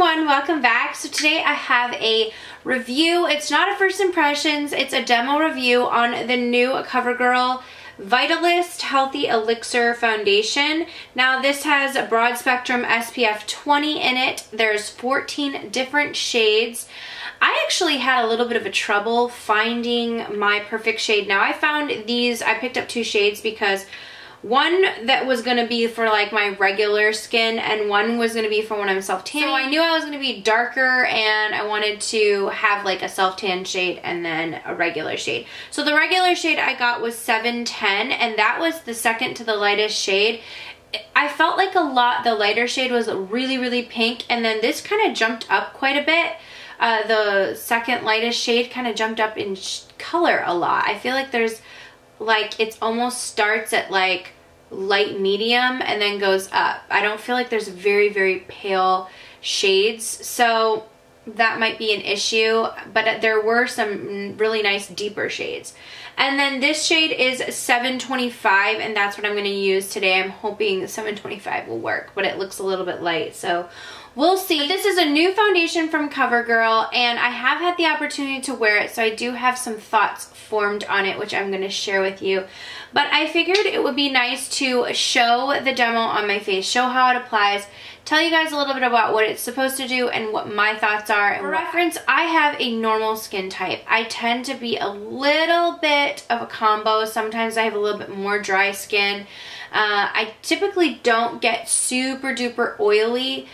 everyone, welcome back. So today I have a review. It's not a first impressions, it's a demo review on the new Covergirl Vitalist Healthy Elixir Foundation. Now this has a broad spectrum SPF 20 in it. There's 14 different shades. I actually had a little bit of a trouble finding my perfect shade. Now I found these, I picked up two shades because one that was going to be for like my regular skin and one was going to be for when I'm self-tanning. So I knew I was going to be darker and I wanted to have like a self-tan shade and then a regular shade. So the regular shade I got was 710 and that was the second to the lightest shade. I felt like the lighter shade was really pink, and then this kind of jumped up quite a bit. The second lightest shade kind of jumped up in color a lot. I feel like there's like it almost starts at like light medium and then goes up. I don't feel like there's very pale shades, so that might be an issue, but there were some really nice deeper shades. And then this shade is 725 and that's what I'm going to use today. I'm hoping 725 will work, but it looks a little bit light, so we'll see. But this is a new foundation from CoverGirl and I have had the opportunity to wear it, so I do have some thoughts formed on it, which I'm going to share with you. But I figured it would be nice to show the demo on my face, show how it applies, tell you guys a little bit about what it's supposed to do and what my thoughts are. For reference, I have a normal skin type. I tend to be a little bit of a combo. Sometimes I have a little bit more dry skin. I typically don't get super duper oily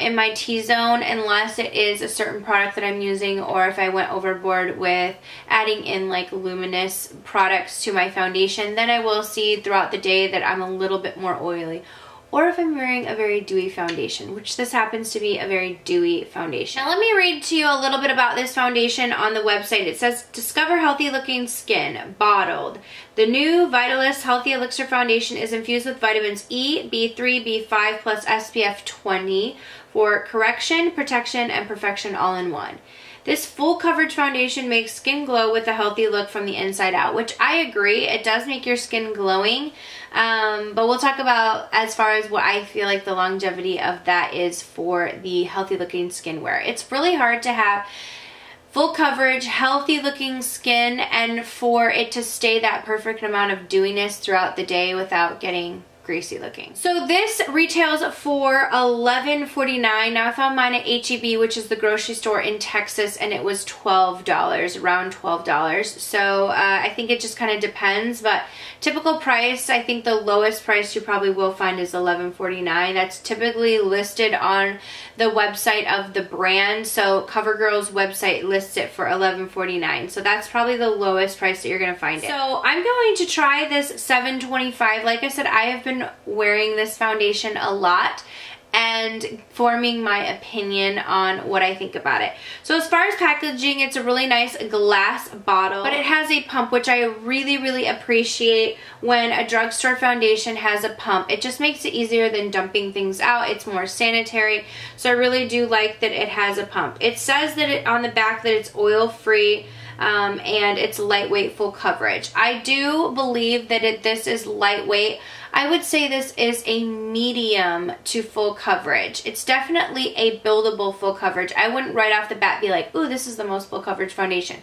in my T-zone unless it is a certain product that I'm using, or if I went overboard with adding in like luminous products to my foundation, then I will see throughout the day that I'm a little bit more oily. Or if I'm wearing a very dewy foundation, which this happens to be a very dewy foundation. Now let me read to you a little bit about this foundation on the website. It says, discover healthy looking skin, bottled. The new Vitalist Healthy Elixir Foundation is infused with vitamins E, B3, B5 plus SPF 20 for correction, protection, and perfection all in one. This full coverage foundation makes skin glow with a healthy look from the inside out, which I agree. It does make your skin glowing, but we'll talk about as far as what I feel like the longevity of that is for the healthy looking skin wear. It's really hard to have full coverage, healthy looking skin and for it to stay that perfect amount of dewiness throughout the day without getting greasy looking. So this retails for $11.49. Now I found mine at H-E-B, which is the grocery store in Texas, and it was $12, around $12. So I think it just kind of depends, but typical price, I think the lowest price you probably will find is $11.49. That's typically listed on the website of the brand. So CoverGirl's website lists it for $11.49. So that's probably the lowest price that you're going to find it. So I'm going to try this 725. Like I said, I have been wearing this foundation a lot and forming my opinion on what I think about it. So as far as packaging, it's a really nice glass bottle, but it has a pump, which I really appreciate when a drugstore foundation has a pump. It just makes it easier than dumping things out. It's more sanitary, so I really do like that it has a pump. It says that on the back that it's oil-free and it's lightweight full coverage. I do believe that this is lightweight. I would say this is a medium to full coverage. It's definitely a buildable full coverage. I wouldn't right off the bat be like, ooh, this is the most full coverage foundation.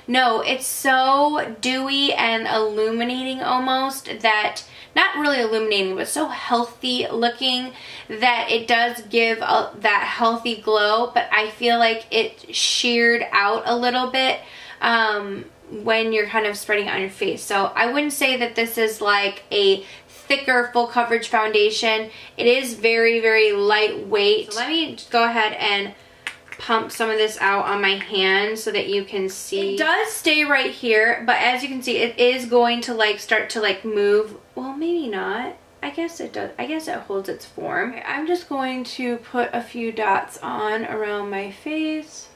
No, it's so dewy and illuminating almost that, not really illuminating, but so healthy looking that it does give that healthy glow, but I feel like it sheared out a little bit when you're kind of spreading it on your face. So I wouldn't say that this is like a thicker full coverage foundation. It is very lightweight. So let me go ahead and pump some of this out on my hand so that you can see. It does stay right here, but as you can see, it is going to like start to like move. Well, maybe not. I guess it does. I guess it holds its form. Okay, I'm just going to put a few dots on around my face.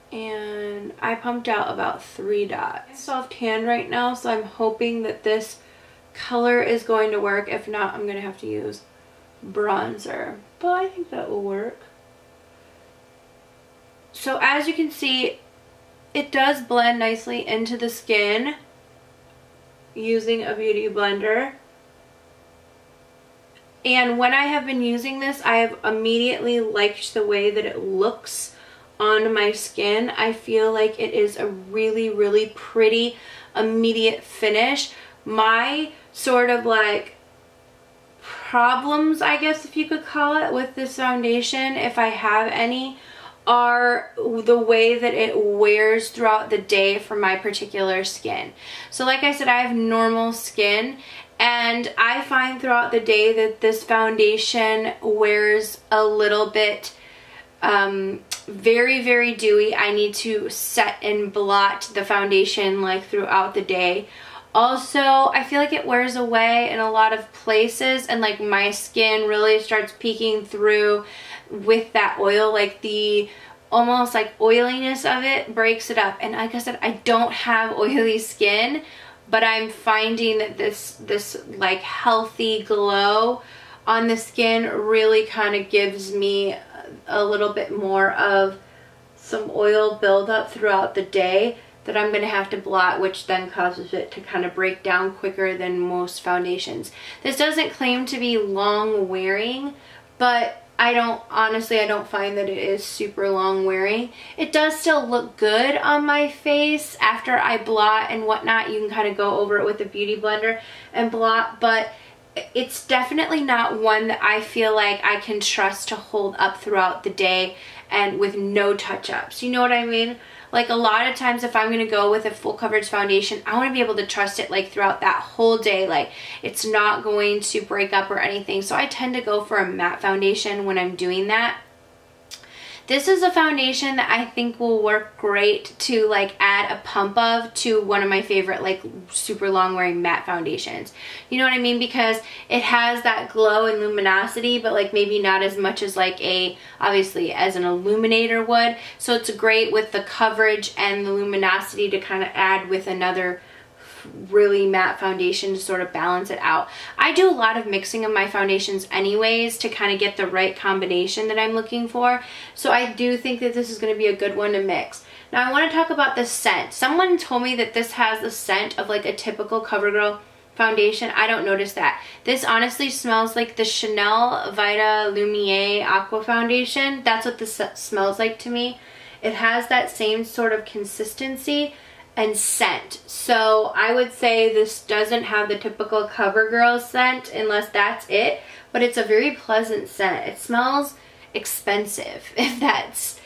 And I pumped out about 3 dots. I'm self-tan right now, so I'm hoping that this color is going to work. If not, I'm going to have to use bronzer. But I think that will work. So as you can see, it does blend nicely into the skin using a beauty blender. And when I have been using this, I have immediately liked the way that it looks on my skin. I feel like it is a really, really pretty immediate finish. My sort of like problems, I guess if you could call it, with this foundation, if I have any, are the way that it wears throughout the day for my particular skin. So like I said, I have normal skin, and I find throughout the day that this foundation wears a little bit very, very dewy. I need to set and blot the foundation like throughout the day. Also, I feel like it wears away in a lot of places, and like my skin really starts peeking through with that oil, like the almost like oiliness of it breaks it up. And like I said, I don't have oily skin, but I'm finding that this like healthy glow on the skin really kind of gives me a little bit more of some oil buildup throughout the day that I'm going to have to blot, which then causes it to kind of break down quicker than most foundations. This doesn't claim to be long wearing, but I don't find that it is super long wearing. It does still look good on my face after I blot and whatnot. You can kind of go over it with a beauty blender and blot, but it's definitely not one that I feel like I can trust to hold up throughout the day and with no touch-ups. You know what I mean? Like a lot of times if I'm going to go with a full coverage foundation, I want to be able to trust it like throughout that whole day. Like it's not going to break up or anything. So I tend to go for a matte foundation when I'm doing that. This is a foundation that I think will work great to like add a pump of to one of my favorite like super long wearing matte foundations. You know what I mean? Because it has that glow and luminosity, but like maybe not as much as like obviously as an illuminator would. So it's great with the coverage and the luminosity to kind of add with another really matte foundation to sort of balance it out. I do a lot of mixing of my foundations anyways to kind of get the right combination that I'm looking for. So I do think that this is going to be a good one to mix. Now I want to talk about the scent. Someone told me that this has the scent of like a typical CoverGirl foundation. I don't notice that. This honestly smells like the Chanel Vita Lumiere Aqua Foundation. That's what this smells like to me. It has that same sort of consistency and scent. So I would say this doesn't have the typical CoverGirl scent unless that's it, but it's a very pleasant scent. It smells expensive, if that's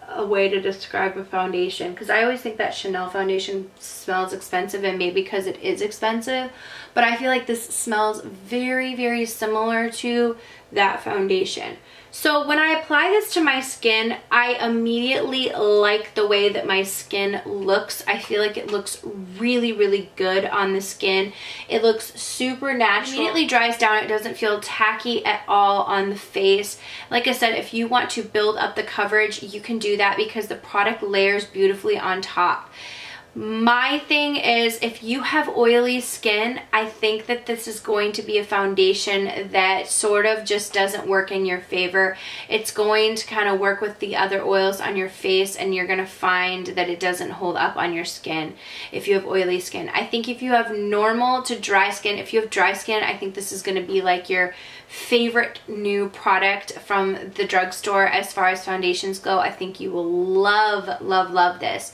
a way to describe a foundation, because I always think that Chanel foundation smells expensive, and maybe because it is expensive, but I feel like this smells very, very similar to that foundation. So when I apply this to my skin, I immediately like the way that my skin looks. I feel like it looks really, really good on the skin. It looks super natural. It immediately dries down. It doesn't feel tacky at all on the face. Like I said, if you want to build up the coverage, you can do that because the product layers beautifully on top. My thing is, if you have oily skin, I think that this is going to be a foundation that sort of just doesn't work in your favor. It's going to kind of work with the other oils on your face, and you're going to find that it doesn't hold up on your skin if you have oily skin. I think if you have normal to dry skin, if you have dry skin, I think this is going to be like your favorite new product from the drugstore as far as foundations go. I think you will love, love, love this.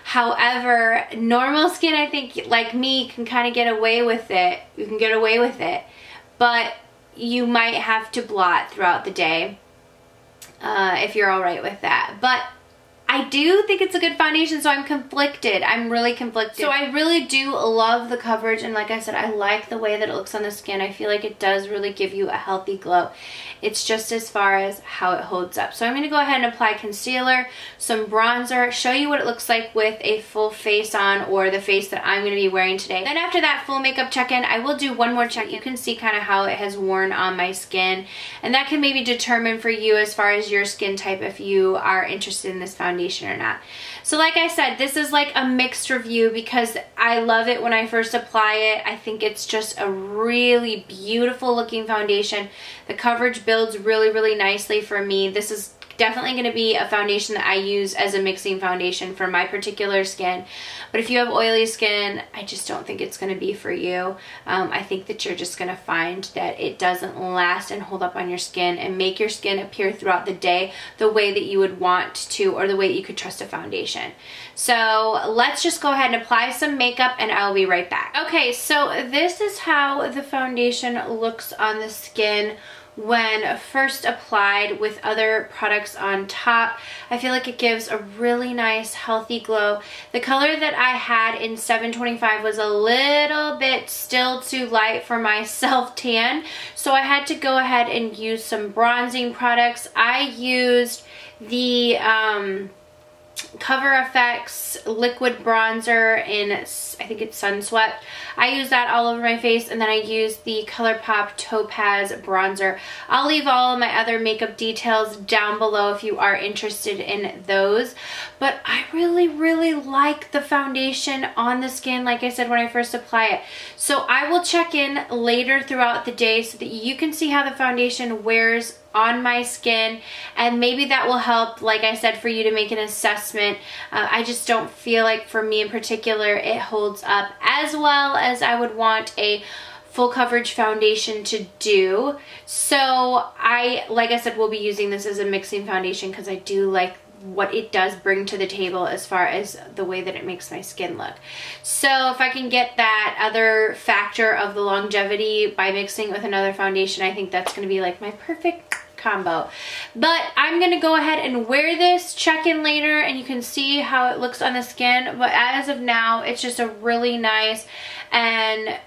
However, normal skin, I think, like me, can kind of get away with it. You can get away with it. But you might have to blot throughout the day if you're all right with that. But I do think it's a good foundation, so I'm conflicted. I'm really conflicted. So I really do love the coverage, and like I said, I like the way that it looks on the skin. I feel like it does really give you a healthy glow. It's just as far as how it holds up. So I'm going to go ahead and apply concealer, some bronzer, show you what it looks like with a full face on, or the face that I'm going to be wearing today. Then after that full makeup check-in, I will do one more check. You can see kind of how it has worn on my skin, and that can maybe determine for you as far as your skin type if you are interested in this foundation or not. So like I said, this is like a mixed review because I love it when I first apply it. I think it's just a really beautiful looking foundation. The coverage builds really, really nicely for me. This is definitely going to be a foundation that I use as a mixing foundation for my particular skin. But if you have oily skin, I just don't think it's going to be for you. I think that you're just going to find that it doesn't last and hold up on your skin and make your skin appear throughout the day the way that you would want to, or the way that you could trust a foundation. So let's just go ahead and apply some makeup and I'll be right back. Okay, so this is how the foundation looks on the skin when first applied with other products on top. I feel like it gives a really nice healthy glow. The color that I had in 725 was a little bit still too light for my self tan, so I had to go ahead and use some bronzing products. I used the Cover FX liquid bronzer in, I think it's Sunswept. I use that all over my face, and then I use the ColourPop Topaz bronzer. I'll leave all of my other makeup details down below if you are interested in those. But I really, really like the foundation on the skin, like I said, when I first apply it. So I will check in later throughout the day so that you can see how the foundation wears on my skin, and maybe that will help, like I said, for you to make an assessment. I just don't feel like, for me in particular, it holds up as well as I would want a full coverage foundation to do. So like I said, will be using this as a mixing foundation because I do like what it does bring to the table as far as the way that it makes my skin look. So if I can get that other factor of the longevity by mixing with another foundation, I think that's going to be like my perfect combo. But I'm going to go ahead and wear this, check in later, and you can see how it looks on the skin. But as of now, it's just a really nice and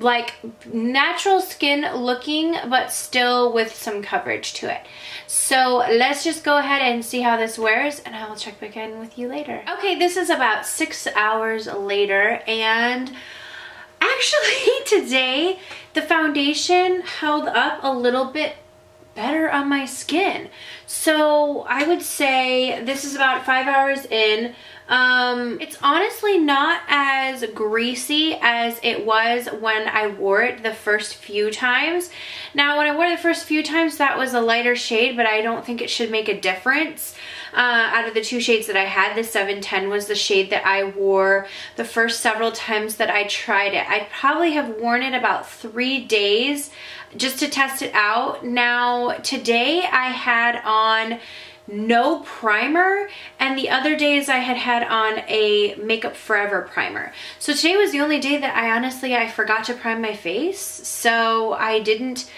like natural skin looking, but still with some coverage to it. So let's just go ahead and see how this wears, and I will check back in with you later. Okay, this is about 6 hours later, and actually today the foundation held up a little bit better on my skin. So I would say this is about 5 hours in. It's honestly not as greasy as it was when I wore it the first few times. Now, when I wore it the first few times, that was a lighter shade, but I don't think it should make a difference. Out of the two shades that I had, the 710 was the shade that I wore the first several times that I tried it. I probably have worn it about 3 days just to test it out. Now, today I had on no primer, and the other days I had on a Makeup Forever primer. So today was the only day that I forgot to prime my face, so I didn't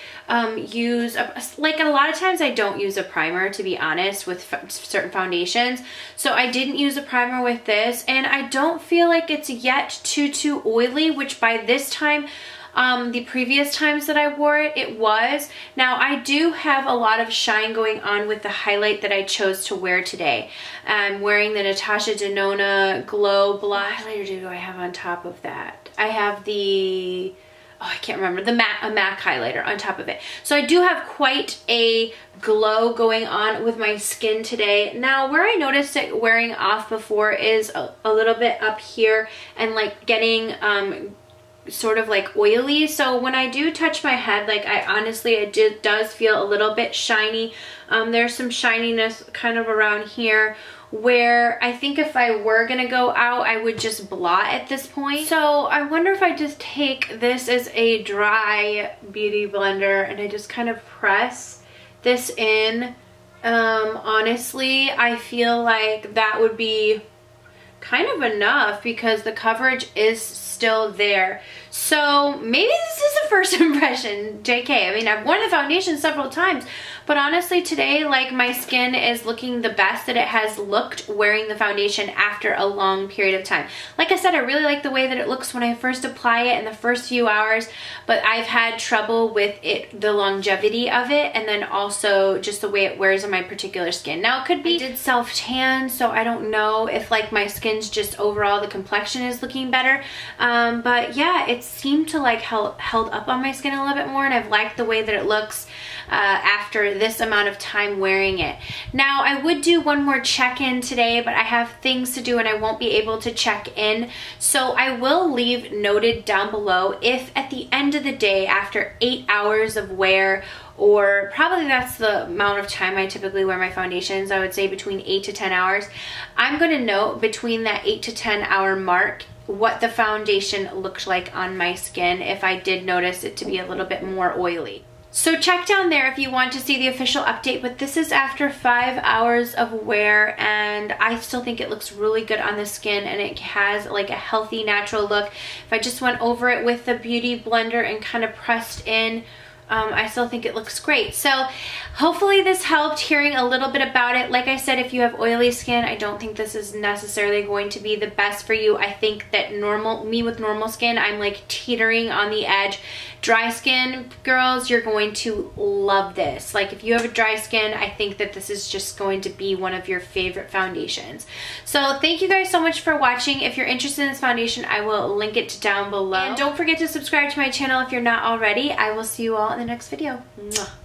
use like a lot of times I don't use a primer, to be honest, with certain foundations. So I didn't use a primer with this, and I don't feel like it's yet too oily, which by this time, the previous times that I wore it, it was. Now, I do have a lot of shine going on with the highlight that I chose to wear today. I'm wearing the Natasha Denona Glow Blush. What highlighter do I have on top of that? I have the, I can't remember, a MAC highlighter on top of it. So I do have quite a glow going on with my skin today. Now, where I noticed it wearing off before is a little bit up here and like getting sort of like oily. So when I do touch my head, like it does feel a little bit shiny. There's some shininess kind of around here where I think if I were gonna go out, I would just blot at this point. So I wonder if I just take this as a dry beauty blender and I just kind of press this in. Honestly, I feel like that would be kind of enough because the coverage is still there. So maybe this is a first impression, JK. I mean, I've worn the foundation several times, but honestly today, like, my skin is looking the best that it has looked wearing the foundation after a long period of time. Like I said, I really like the way that it looks when I first apply it in the first few hours, but I've had trouble with it, the longevity of it, and then also just the way it wears on my particular skin. Now, it could be I did self tan, so I don't know if like my skin's just overall the complexion is looking better. But yeah, it seemed to like held up on my skin a little bit more, and I've liked the way that it looks. after this amount of time wearing it. Now, I would do one more check-in today, but I have things to do and I won't be able to check in. So I will leave noted down below if at the end of the day, after 8 hours of wear, or probably that's the amount of time I typically wear my foundations, I would say between 8 to 10 hours, I'm going to note between that 8 to 10 hour mark what the foundation looked like on my skin if I did notice it to be a little bit more oily. So check down there if you want to see the official update, but this is after 5 hours of wear and I still think it looks really good on the skin and it has like a healthy natural look. If I just went over it with the beauty blender and kind of pressed in, I still think it looks great. So hopefully this helped hearing a little bit about it. Like I said, if you have oily skin, I don't think this is necessarily going to be the best for you. I think that me with normal skin, I'm like teetering on the edge. Dry skin girls, you're going to love this. Like if you have a dry skin, I think that this is just going to be one of your favorite foundations. So thank you guys so much for watching. If you're interested in this foundation, I will link it down below. And don't forget to subscribe to my channel if you're not already. I will see you all in the next video. Mwah.